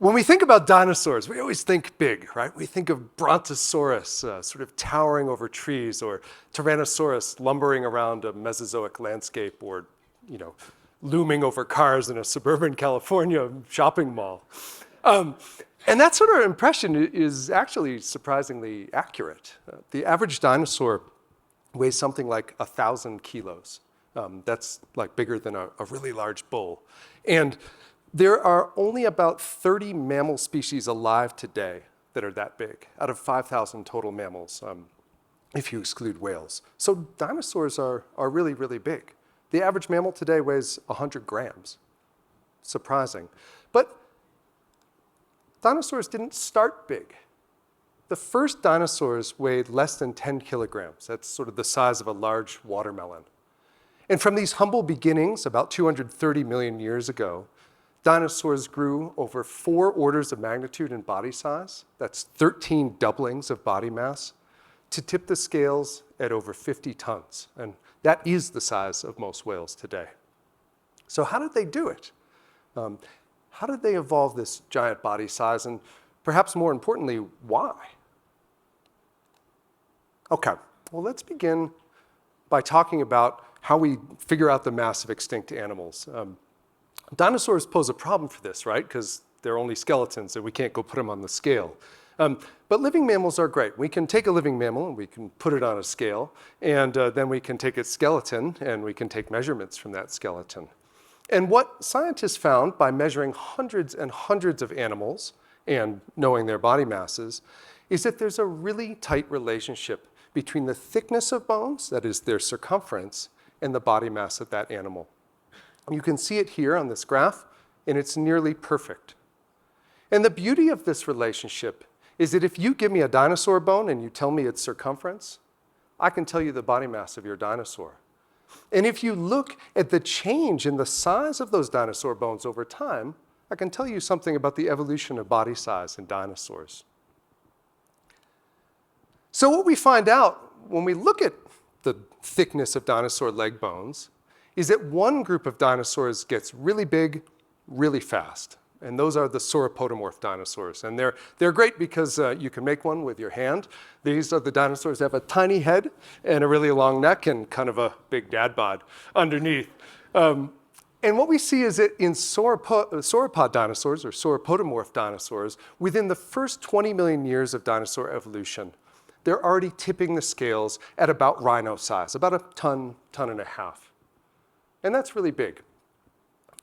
When we think about dinosaurs, we always think big, right? We think of Brontosaurus sort of towering over trees, or Tyrannosaurus lumbering around a Mesozoic landscape, or looming over cars in a suburban California shopping mall. And that sort of impression is actually surprisingly accurate. The average dinosaur weighs something like 1,000 kilos. That's like bigger than a really large bull. And there are only about 30 mammal species alive today that are that big, out of 5,000 total mammals, if you exclude whales. So dinosaurs are really, really big. The average mammal today weighs 100 grams. Surprising. But dinosaurs didn't start big. The first dinosaurs weighed less than 10 kilograms. That's sort of the size of a large watermelon. And from these humble beginnings, about 230 million years ago, dinosaurs grew over 4 orders of magnitude in body size. That's 13 doublings of body mass, to tip the scales at over 50 tons. And that is the size of most whales today. So how did they do it? How did they evolve this giant body size? And perhaps more importantly, why? Okay, well, let's begin by talking about how we figure out the mass of extinct animals. Dinosaurs pose a problem for this, right? Because they're only skeletons and we can't go put them on the scale. But living mammals are great. We can take a living mammal and we can put it on a scale, and then we can take its skeleton and we can take measurements from that skeleton. And what scientists found by measuring hundreds and hundreds of animals and knowing their body masses is that there's a really tight relationship between the thickness of bones, that is their circumference, and the body mass of that animal. You can see it here on this graph, and it's nearly perfect. And the beauty of this relationship is that if you give me a dinosaur bone and you tell me its circumference, I can tell you the body mass of your dinosaur. And if you look at the change in the size of those dinosaur bones over time, I can tell you something about the evolution of body size in dinosaurs. So what we find out when we look at the thickness of dinosaur leg bones is that one group of dinosaurs gets really big, really fast. And those are the sauropodomorph dinosaurs. And they're great because you can make one with your hand. These are the dinosaurs that have a tiny head and a really long neck and kind of a big dad bod underneath. And what we see is that in sauropod dinosaurs, or sauropodomorph dinosaurs, within the first 20 million years of dinosaur evolution, they're already tipping the scales at about rhino size, about a ton and a half. And that's really big.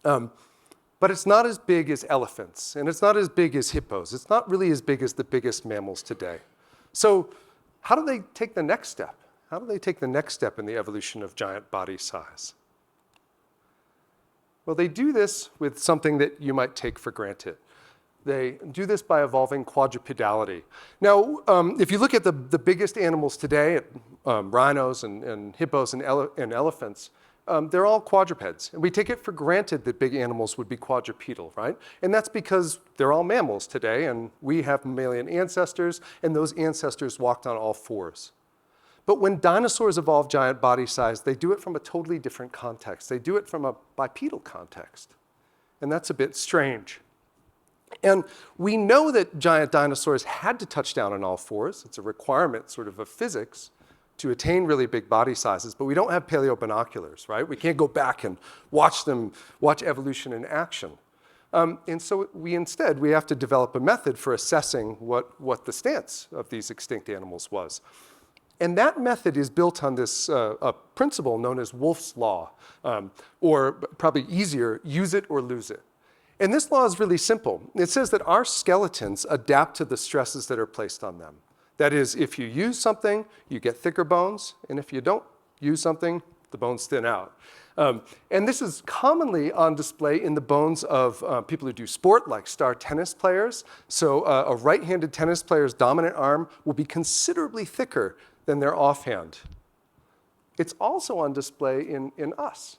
But it's not as big as elephants, and it's not as big as hippos. It's not really as big as the biggest mammals today. So how do they take the next step? How do they take the next step in the evolution of giant body size? Well, they do this with something that you might take for granted. They do this by evolving quadrupedality. Now, if you look at the biggest animals today, rhinos and hippos and elephants, they're all quadrupeds. And we take it for granted that big animals would be quadrupedal, right? And that's because they're all mammals today, and we have mammalian ancestors, and those ancestors walked on all fours. But when dinosaurs evolved giant body size, they do it from a totally different context. They do it from a bipedal context. And that's a bit strange. And we know that giant dinosaurs had to touch down on all fours. It's a requirement sort of physics to attain really big body sizes, but we don't have paleobinoculars, right? We can't go back and watch evolution in action. And so we have to develop a method for assessing what the stance of these extinct animals was. And that method is built on this a principle known as Wolff's Law, or probably easier, use it or lose it. And this law is really simple. It says that our skeletons adapt to the stresses that are placed on them. That is, if you use something, you get thicker bones, and if you don't use something, the bones thin out. And this is commonly on display in the bones of people who do sport, like star tennis players. So a right-handed tennis player's dominant arm will be considerably thicker than their offhand. It's also on display in us.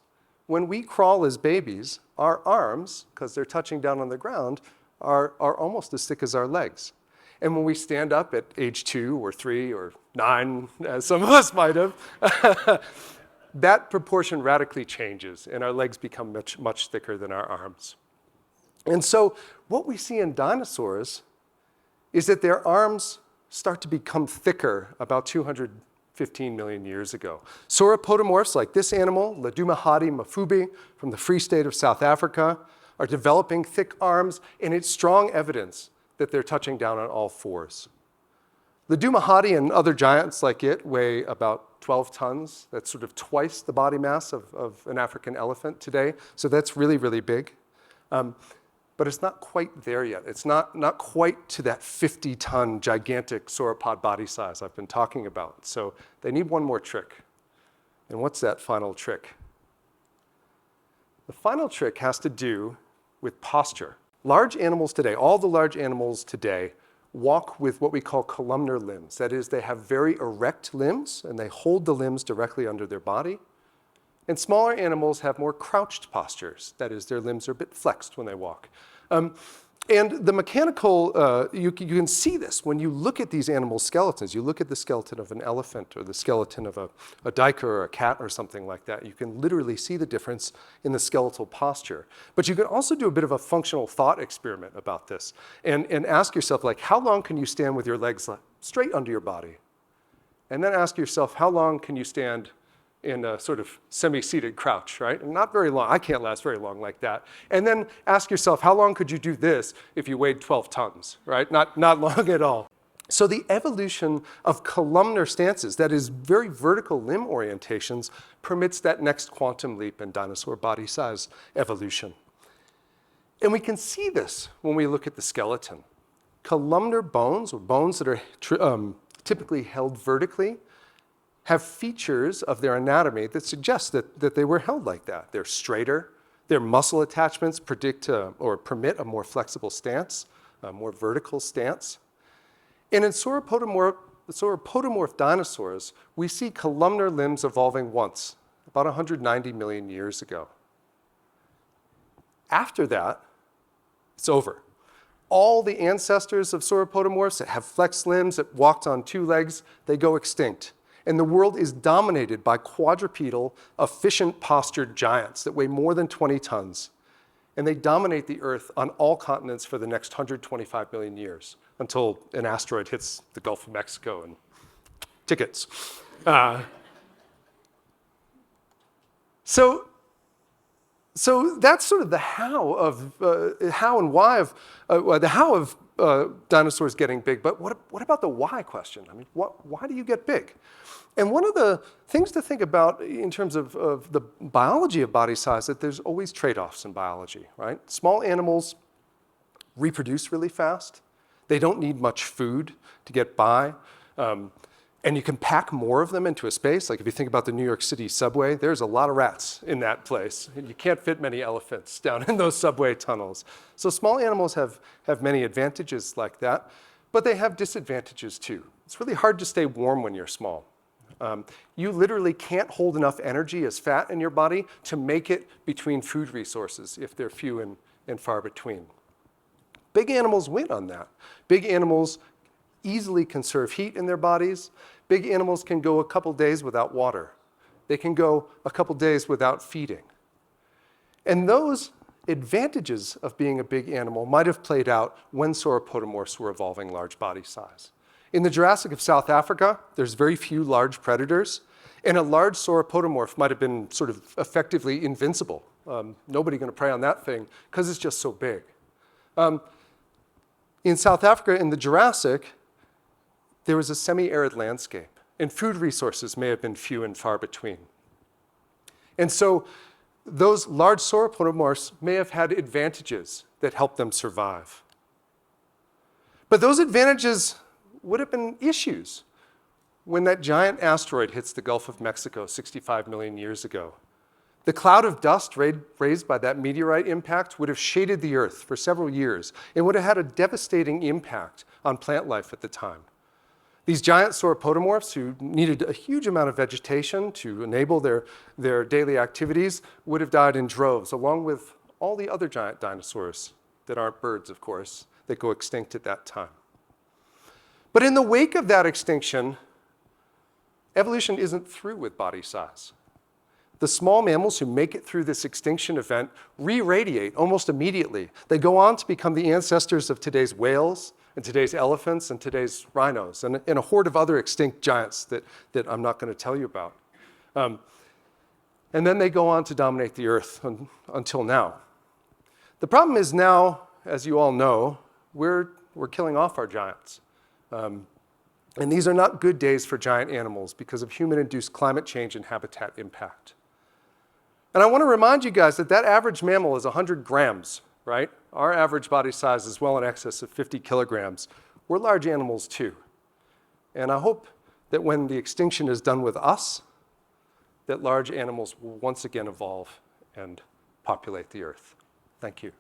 When we crawl as babies, our arms, because they're touching down on the ground, are almost as thick as our legs. And when we stand up at age 2 or 3 or 9, as some of us might have, that proportion radically changes, and our legs become much thicker than our arms. And so what we see in dinosaurs is that their arms start to become thicker about 215 million years ago. Sauropodomorphs like this animal, Ledumahadi mafubi from the Free State of South Africa, are developing thick arms, and it's strong evidence that they're touching down on all fours. Ledumahadi and other giants like it weigh about 12 tons. That's sort of twice the body mass of an African elephant today. So that's really, really big. But it's not quite there yet. It's not quite to that 50-ton gigantic sauropod body size I've been talking about. So they need one more trick. And what's that final trick? The final trick has to do with posture. Large animals today, all the large animals today, walk with what we call columnar limbs. That is, they have very erect limbs, and they hold the limbs directly under their body. And smaller animals have more crouched postures. That is, their limbs are a bit flexed when they walk. And the mechanical, you can see this when you look at these animal skeletons. You look at the skeleton of an elephant or the skeleton of a duiker or a cat or something like that. You can literally see the difference in the skeletal posture. But you can also do a bit of a functional thought experiment about this and ask yourself, like, how long can you stand with your legs straight under your body? And then ask yourself, how long can you stand in a sort of semi-seated crouch, right? And not very long. I can't last very long like that. And then ask yourself, how long could you do this if you weighed 12 tons, right? Not long at all. So the evolution of columnar stances, that is very vertical limb orientations, permits that next quantum leap in dinosaur body size evolution. And we can see this when we look at the skeleton. Columnar bones, or bones that are typically held vertically, have features of their anatomy that suggest that they were held like that. They're straighter. Their muscle attachments predict or permit a more flexible stance, a more vertical stance. And in sauropodomorph dinosaurs, we see columnar limbs evolving once, about 190 million years ago. After that, it's over. All the ancestors of sauropodomorphs that have flexed limbs, that walked on two legs, they go extinct. And the world is dominated by quadrupedal, efficient postured giants that weigh more than 20 tons. And they dominate the Earth on all continents for the next 125 million years until an asteroid hits the Gulf of Mexico and tickets. So that's sort of the how and why of dinosaurs getting big. But what about the why question? I mean, why do you get big? And one of the things to think about in terms of the biology of body size, that there's always trade-offs in biology, right? Small animals reproduce really fast. They don't need much food to get by. And you can pack more of them into a space. Like if you think about the New York City subway, there's a lot of rats in that place. And you can't fit many elephants down in those subway tunnels. So small animals have many advantages like that, but they have disadvantages too. It's really hard to stay warm when you're small. You literally can't hold enough energy as fat in your body to make it between food resources if they're few and far between. Big animals win on that. Big animals easily conserve heat in their bodies. Big animals can go a couple days without water. They can go a couple days without feeding. And those advantages of being a big animal might have played out when sauropodomorphs were evolving large body size. In the Jurassic of South Africa, there's very few large predators, and a large sauropodomorph might have been sort of effectively invincible. Nobody going to prey on that thing because it's just so big. In South Africa, in the Jurassic, there was a semi-arid landscape, and food resources may have been few and far between. And so those large sauropodomorphs may have had advantages that helped them survive. But those advantages would have been issues when that giant asteroid hits the Gulf of Mexico 65 million years ago. The cloud of dust raised by that meteorite impact would have shaded the Earth for several years and would have had a devastating impact on plant life at the time. These giant sauropodomorphs, who needed a huge amount of vegetation to enable their daily activities, would have died in droves, along with all the other giant dinosaurs that aren't birds, of course, that go extinct at that time. But in the wake of that extinction, evolution isn't through with body size. The small mammals who make it through this extinction event re-radiate almost immediately. They go on to become the ancestors of today's whales and today's elephants and today's rhinos and a horde of other extinct giants that I'm not going to tell you about. And then they go on to dominate the Earth until now. The problem is now, as you all know, we're killing off our giants. And these are not good days for giant animals because of human-induced climate change and habitat impact. And I want to remind you guys that average mammal is 100 grams, right? Our average body size is well in excess of 50 kilograms. We're large animals too. And I hope that when the extinction is done with us, that large animals will once again evolve and populate the Earth. Thank you.